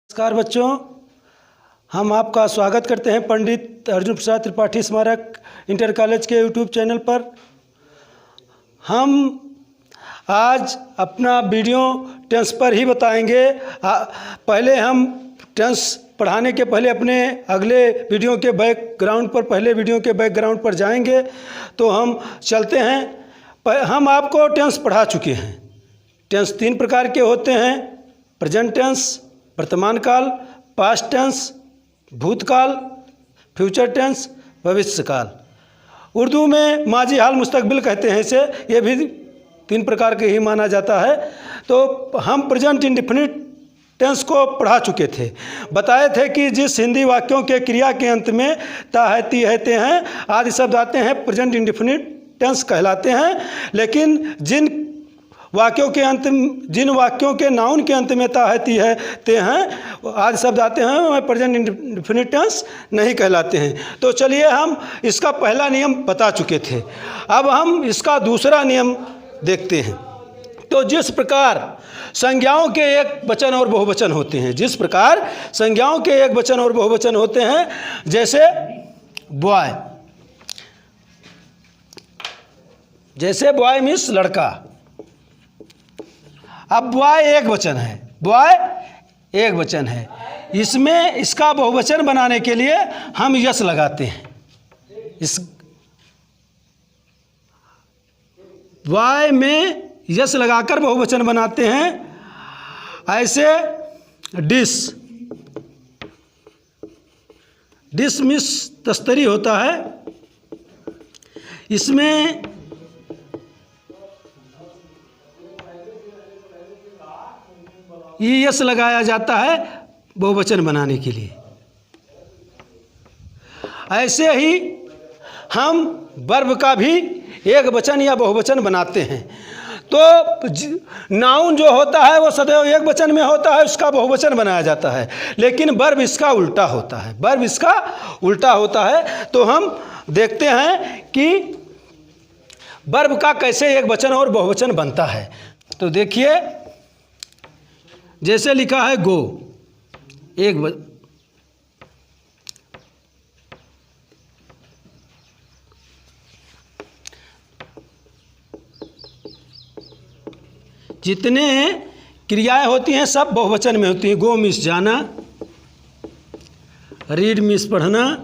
नमस्कार बच्चों, हम आपका स्वागत करते हैं पंडित अर्जुन प्रसाद त्रिपाठी स्मारक इंटर कॉलेज के यूट्यूब चैनल पर। हम आज अपना वीडियो टेंस पर ही बताएंगे। पहले हम टेंस पढ़ाने के पहले अपने अगले वीडियो के बैकग्राउंड पर पहले वीडियो के बैकग्राउंड पर जाएंगे। तो हम चलते हैं। हम आपको टेंस पढ़ा चुके हैं। टेंस 3 प्रकार के होते हैं: प्रेजेंट टेंस, वर्तमान काल, पास्ट टेंस, भूतकाल, फ्यूचर टेंस, भविष्य काल। उर्दू में माजी, हाल, मुस्तकबिल कहते हैं इसे। ये भी 3 प्रकार के ही माना जाता है। तो हम प्रेजेंट इंडेफिनिट टेंस को पढ़ा चुके थे। बताए थे कि जिस हिंदी वाक्यों के क्रिया के अंत में ता है, ती है, ते हैं आदि शब्द आते हैं प्रेजेंट इंडेफिनिट टेंस कहलाते हैं। लेकिन जिन वाक्यों के नाउन के अंत में ता है, ती है, ते हैं आदि शब्द आते हैं वह प्रेजेंट इंडेफिनिट टेंस नहीं कहलाते हैं। तो चलिए, हम इसका पहला नियम बता चुके थे। अब हम इसका दूसरा नियम देखते हैं। तो जिस प्रकार संज्ञाओं के एक वचन और बहुवचन होते हैं, जैसे बॉय मीन्स लड़का। अब बॉय एक वचन है, इसमें इसका बहुवचन बनाने के लिए हम यस लगाते हैं। इस बॉय में यस लगाकर बहुवचन बनाते हैं। ऐसे डिश मीन्स तस्तरी होता है, इसमें यस लगाया जाता है बहुवचन बनाने के लिए। ऐसे ही हम वर्ब का भी एक वचन या बहुवचन बनाते हैं। तो नाउन जो होता है वो सदैव एक वचन में होता है, उसका बहुवचन बनाया जाता है। लेकिन वर्ब इसका उल्टा होता है। तो हम देखते हैं कि वर्ब का कैसे एक वचन और बहुवचन बनता है। तो देखिए, जैसे लिखा है गो, जितने क्रियाएं होती हैं सब बहुवचन में होती हैं। गो मीन्स जाना, रीड मीन्स पढ़ना,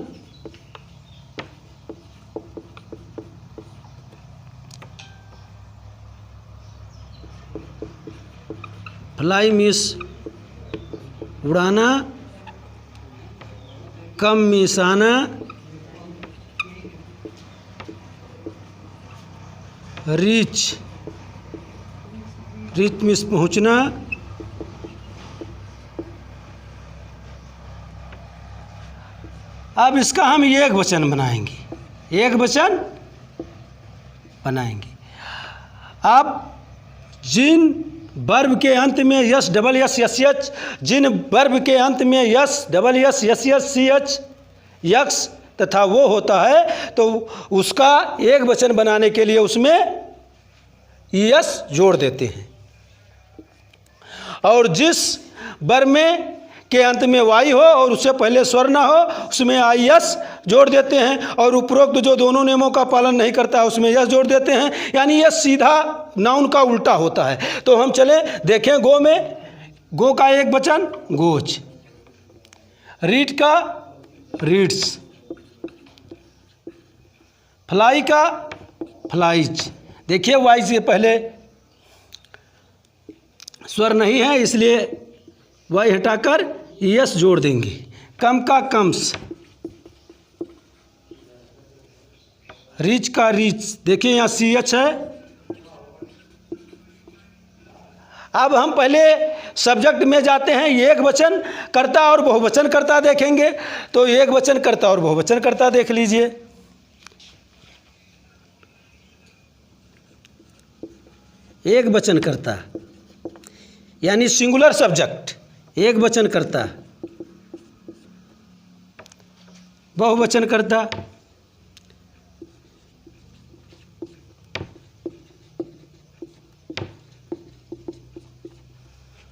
फ्लाई मीन्स उड़ाना, कम मीन्स आना, रीच मीन्स पहुंचना, अब इसका हम एक वचन बनाएंगे। अब जिन वर्ब के अंत में S double S S H, जिन वर्ब के अंत में S double S S S C H X तथा वो होता है, तो उसका एक वचन बनाने के लिए उसमें यस जोड़ देते हैं। और जिस वर्ब में के अंत में वाई हो और उससे पहले स्वर ना हो, उसमें आई यस जोड़ देते हैं। और उपरोक्त जो दोनों नियमों का पालन नहीं करता है उसमें यस जोड़ देते हैं। यानी यह सीधा नाउन का उल्टा होता है। तो हम चले देखें, गो का एक वचन गोज, रीड का रीड्स, फ्लाई का फ्लाइज। देखिए, वाई से पहले स्वर नहीं है इसलिए वाई हटाकर यस जोड़ देंगे। कम का कम्स, रीच का रीच। देखिए यहाँ सी एच है। अब हम पहले सब्जेक्ट में जाते हैं। एक वचन कर्ता और बहुवचन कर्ता देखेंगे। तो एक वचन कर्ता और बहुवचन कर्ता देख लीजिए। एक वचन कर्ता यानी सिंगुलर सब्जेक्ट, एक वचन कर्ता, बहुवचन कर्ता।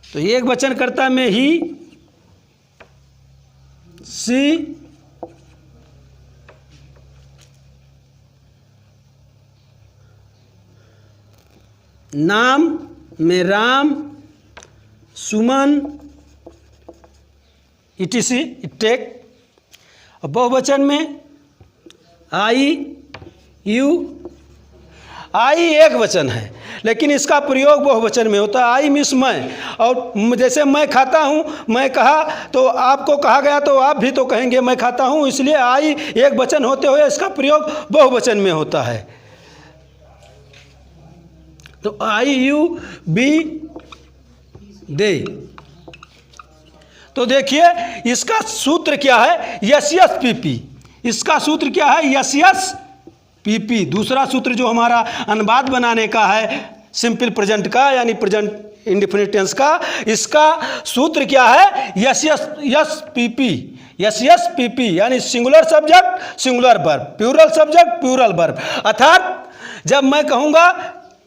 तो एक वचनकर्ता में ही सी नाम में राम, सुमन, etc टेक। बहुवचन में आई, यू। आई एक वचन है लेकिन इसका प्रयोग बहुवचन में होता है। आई मीन्स मैं, और जैसे मैं खाता हूँ, मैं कहा तो आपको कहा गया तो आप भी तो कहेंगे मैं खाता हूँ, इसलिए आई एक वचन होते हुए इसका प्रयोग बहुवचन में होता है। तो आई, यू, बी, दे। तो देखिए इसका सूत्र क्या है, यस यस पी पी। इसका सूत्र क्या है, यस यस पी पी। दूसरा सूत्र जो हमारा अनुवाद बनाने का है सिंपल प्रेजेंट का, यानी प्रेजेंट इंडेफिनिट टेंस का, इसका सूत्र क्या है, S S S P P. S S P P यानी singular subject singular verb, plural subject plural verb. अर्थात जब मैं कहूँगा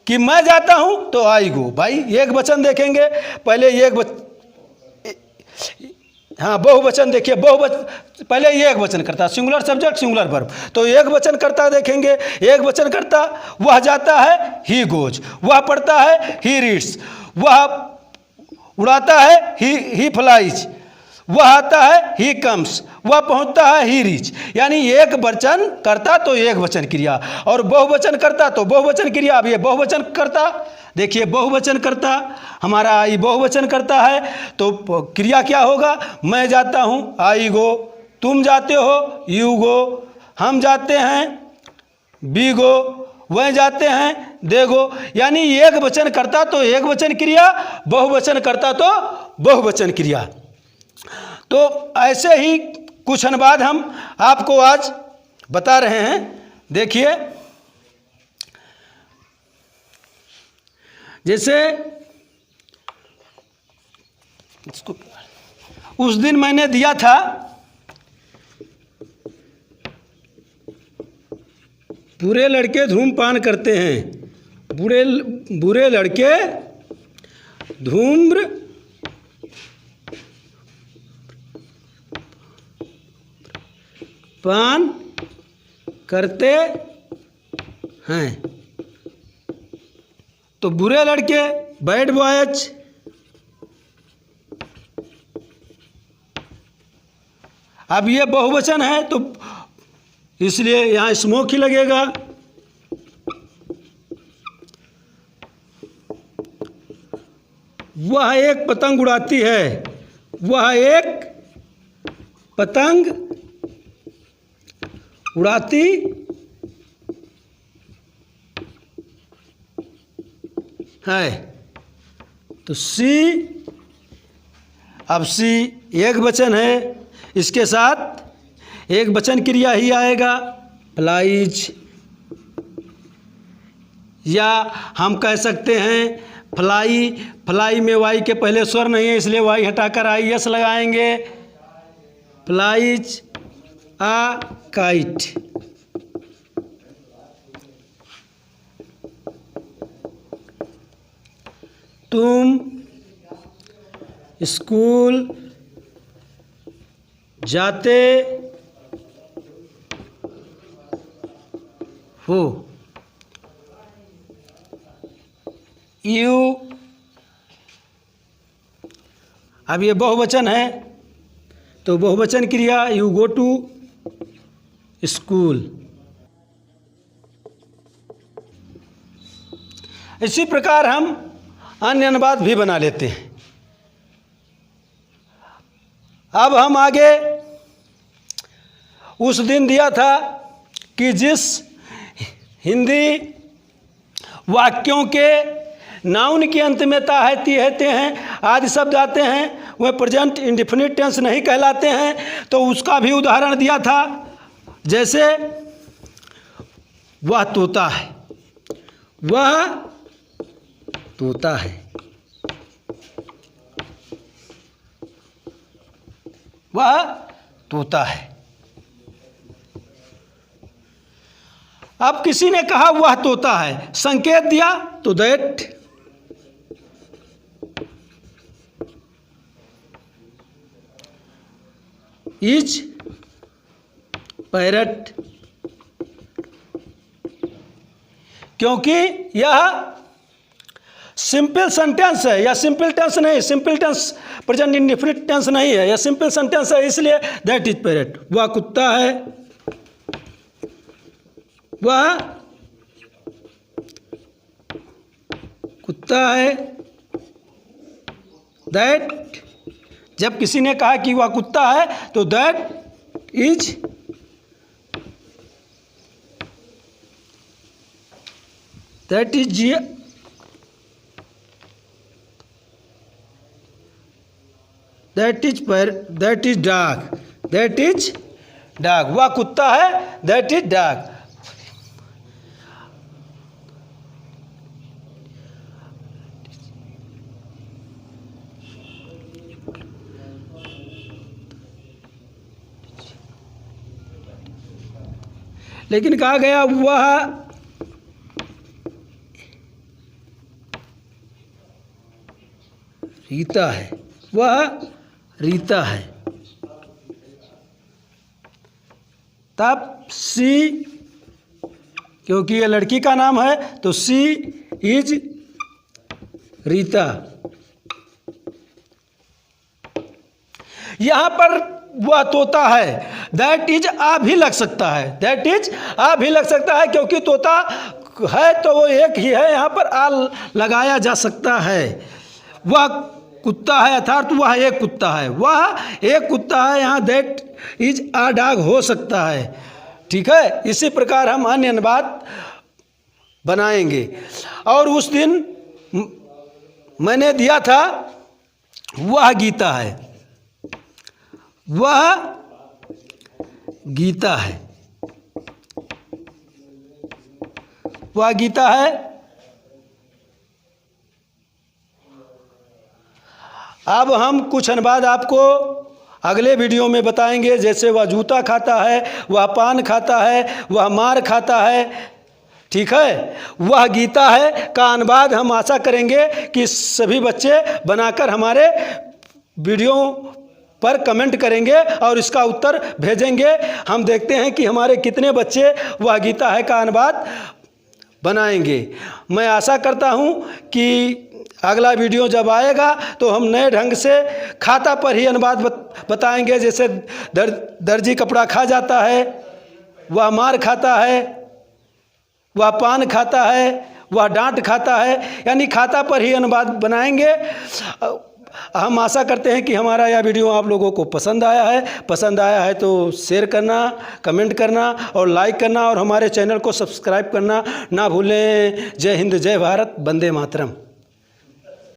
कि मैं जाता हूँ तो आई गो। भाई एक वचन देखेंगे पहले, हाँ बहुवचन देखिए, बहुवचन पहले एक वचन करता, सिंगुलर सब्जेक्ट सिंगुलर वर्ब। तो एक वचन करता देखेंगे, एक वचन करता, वह जाता है ही गोज, वह पढ़ता है ही रीड्स, वह उड़ाता है ही फ्लाइज, वह आता है ही कम्स, वह पहुंचता है ही रीच। यानी एक वचन करता तो एक वचन क्रिया, और बहुवचन करता तो बहुवचन क्रिया। अब ये बहुवचन करता देखिए, बहुवचन करता हमारा आई बहुवचन करता है तो क्रिया क्या होगा, मैं जाता हूँ आई गो, तुम जाते हो यू गो, हम जाते हैं बी गो, वह जाते हैं दे गो। यानी एक वचन करता तो एक वचन क्रिया, बहुवचन करता तो बहुवचन क्रिया। तो ऐसे ही कुछ अनुवाद हम आपको आज बता रहे हैं। देखिए जैसे इसको उस दिन मैंने दिया था, बुरे लड़के धूम्रपान करते हैं, बुरे लड़के धूम्र पान करते हैं। तो बुरे लड़के बैड बॉयज, अब ये बहुवचन है तो इसलिए यहाँ स्मोक ही लगेगा। वह एक पतंग उड़ाती है, वह एक पतंग उड़ाती है। तो सी, अब सी एक वचन है, इसके साथ एक वचन क्रिया ही आएगा, फ्लाइज। या हम कह सकते हैं फ्लाई, फ्लाई में वाई के पहले स्वर नहीं है इसलिए वाई हटाकर आई एस लगाएंगे, फ्लाइज आ काइट। तुम स्कूल जाते हो, यू। अब ये बहुवचन है तो बहुवचन क्रिया, यू गो टू स्कूल। इसी प्रकार हम अन्य अनुवाद भी बना लेते हैं। अब हम आगे उस दिन दिया था कि जिस हिंदी वाक्यों के नाउन के अंत में ता है, ती है, हैं आदि शब्द आते हैं वह प्रेजेंट इंडेफिनिट टेंस नहीं कहलाते हैं। तो उसका भी उदाहरण दिया था, जैसे वह तोता है, वह तोता है, वह तोता है। अब किसी ने कहा वह तोता है, संकेत दिया तो दैट इज पैरट, क्योंकि यह सिंपल सेंटेंस है, या सिंपल टेंस नहीं, simple tense present indefinite tense नहीं है, यह सिंपल सेंटेंस है, इसलिए दैट इज पैरट। वह कुत्ता है, वह कुत्ता है। दैट, जब किसी ने कहा कि वह कुत्ता है तो that is dog, that is dog. वह कुत्ता है, दैट इज डॉग। लेकिन कहा गया वह रीता है, वह रीता है। तब सी, क्योंकि ये लड़की का नाम है तो सी इज रीता। यहां पर वह तोता है, दैट इज आ भी लग सकता है, दैट इज आ भी लग सकता है, क्योंकि तोता है तो वो एक ही है, यहाँ पर आ लगाया जा सकता है। वह कुत्ता है अर्थात वह एक कुत्ता है, वह एक कुत्ता है, यहाँ दैट इज आ डॉग हो सकता है। ठीक है, इसी प्रकार हम अन्य अनुवाद बनाएंगे। और उस दिन मैंने दिया था वह गीता है, वह गीता है, वह गीता है। अब हम कुछ अनुवाद आपको अगले वीडियो में बताएंगे, जैसे वह जूता खाता है, वह पान खाता है, वह मार खाता है। ठीक है, वह गीता है का अनुवाद हम आशा करेंगे कि सभी बच्चे बनाकर हमारे वीडियो पर कमेंट करेंगे और इसका उत्तर भेजेंगे। हम देखते हैं कि हमारे कितने बच्चे वह गीता है का अनुवाद बनाएंगे। मैं आशा करता हूं कि अगला वीडियो जब आएगा तो हम नए ढंग से खाता पर ही अनुवाद बताएंगे। जैसे दर्जी कपड़ा खा जाता है, वह मार खाता है, वह पान खाता है, वह डांट खाता है, यानी खाता पर ही अनुवाद बनाएंगे। हम आशा करते हैं कि हमारा यह वीडियो आप लोगों को पसंद आया है तो शेयर करना, कमेंट करना और लाइक करना और हमारे चैनल को सब्सक्राइब करना ना भूलें। जय हिंद, जय भारत, वंदे मातरम।